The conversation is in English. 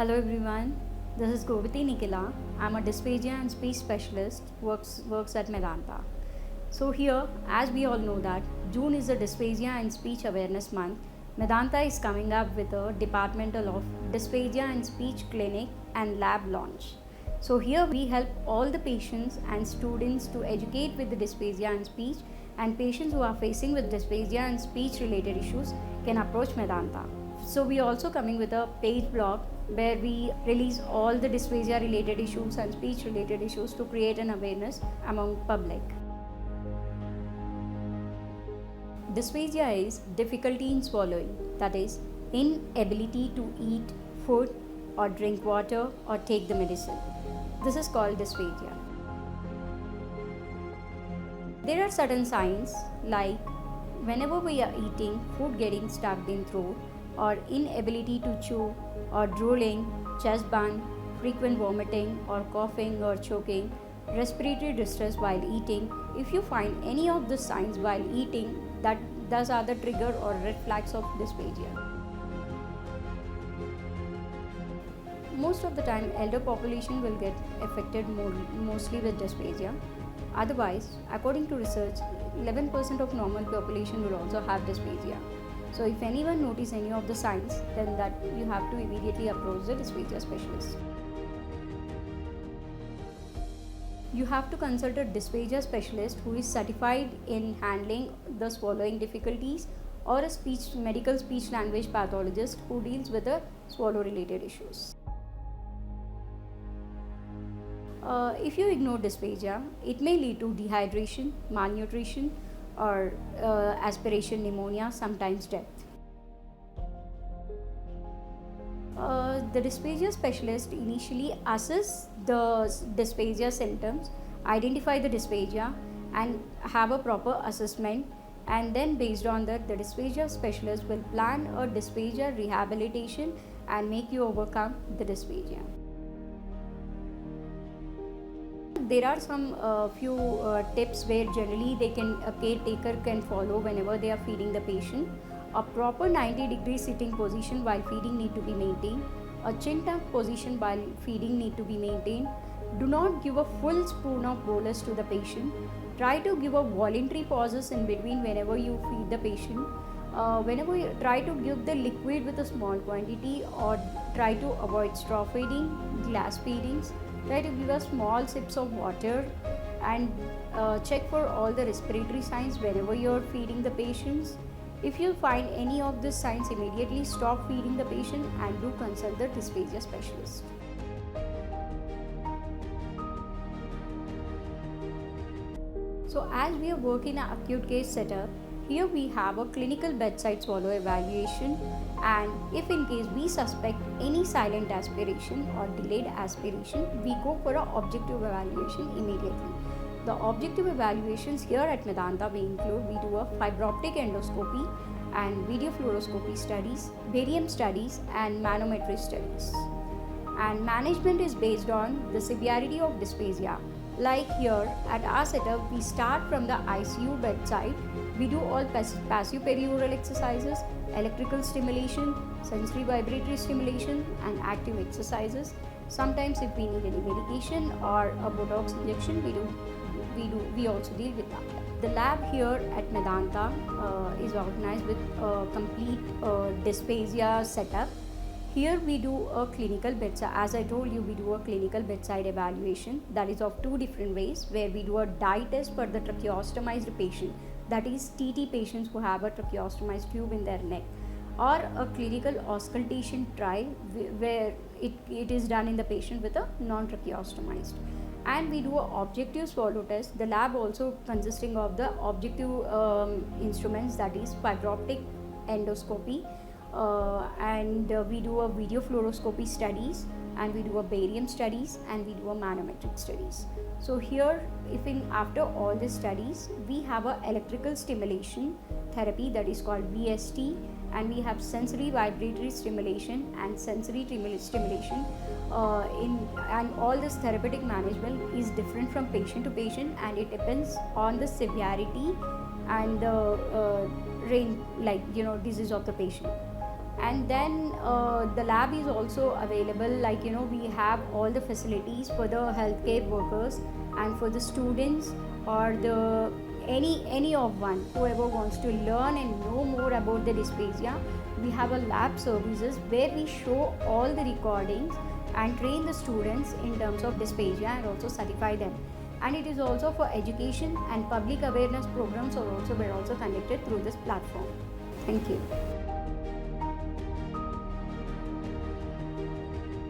Hello everyone, this is Govathi Nikhila. I'm a dysphagia and speech specialist, works at Medanta. So here, as we all know that June is the Dysphagia and Speech Awareness Month, Medanta is coming up with a departmental of Dysphagia and Speech Clinic and Lab launch. So here we help all the patients and students to educate with the dysphagia and speech, and patients who are facing with dysphagia and speech related issues can approach Medanta. So we are also coming with a page blog where we release all the dysphagia related issues and speech related issues to create an awareness among public. Dysphagia is difficulty in swallowing, that is, inability to eat food or drink water or take the medicine. This is called dysphagia. There are certain signs like whenever we are eating, food getting stuck in throat, or inability to chew, or drooling, chest burn, frequent vomiting or coughing or choking, respiratory distress while eating. If you find any of the signs while eating, those are the trigger or red flags of dysphagia. Most of the time, elder population will get affected mostly with dysphagia. Otherwise, according to research, 11% of normal population will also have dysphagia. So if anyone notices any of the signs, then that you have to immediately approach the dysphagia specialist. You have to consult a dysphagia specialist who is certified in handling the swallowing difficulties, or a medical speech language pathologist who deals with the swallow related issues. If you ignore dysphagia, it may lead to dehydration, malnutrition, or aspiration pneumonia, sometimes death. The dysphagia specialist initially assess the dysphagia symptoms, identify the dysphagia, and have a proper assessment, and then based on that, the dysphagia specialist will plan a dysphagia rehabilitation and make you overcome the dysphagia. There are some few tips where generally a caretaker can follow whenever they are feeding the patient. A proper 90-degree sitting position while feeding need to be maintained. A chin tuck position while feeding need to be maintained. Do not give a full spoon of bolus to the patient. Try to give a voluntary pauses in between whenever you feed the patient. Whenever you try to give the liquid with a small quantity, or try to avoid straw feeding, glass feedings. Try to give a small sips of water, and check for all the respiratory signs whenever you are feeding the patients. If you find any of these signs, immediately stop feeding the patient and do consult the dysphagia specialist. So as we are working in an acute case setup, here we have a clinical bedside swallow evaluation, and if in case we suspect any silent aspiration or delayed aspiration, we go for an objective evaluation immediately. The objective evaluations here at Medanta we do a fiber optic endoscopy and video fluoroscopy studies, barium studies, and manometry studies. And management is based on the severity of dysphagia. Like here at our setup, we start from the ICU bedside. We do all passive perioral exercises, electrical stimulation, sensory vibratory stimulation, and active exercises. Sometimes if we need any medication or a Botox injection, we also deal with that. The lab here at Medanta is organized with a complete dysphagia setup. Here we do a clinical bedside, as I told you, we do a clinical bedside evaluation that is of two different ways, where we do a dye test for the tracheostomized patient, that is TT patients who have a tracheostomized tube in their neck, or a clinical auscultation trial where it is done in the patient with a non-tracheostomized. And we do an objective swallow test. The lab also consisting of the objective instruments, that is fiber optic endoscopy, and we do a video fluoroscopy studies, and we do a barium studies, and we do a manometric studies. So here, after all these studies, we have a electrical stimulation therapy that is called VST, and we have sensory vibratory stimulation and sensory stimulation. And all this therapeutic management is different from patient to patient, and it depends on the severity and the disease of the patient. And then the lab is also available, like we have all the facilities for the healthcare workers and for the students or the any of one whoever wants to learn and know more about the dysphagia. We have a lab services where we show all the recordings and train the students in terms of dysphagia and also certify them. And it is also for education, and public awareness programs are also conducted through this platform. Thank you.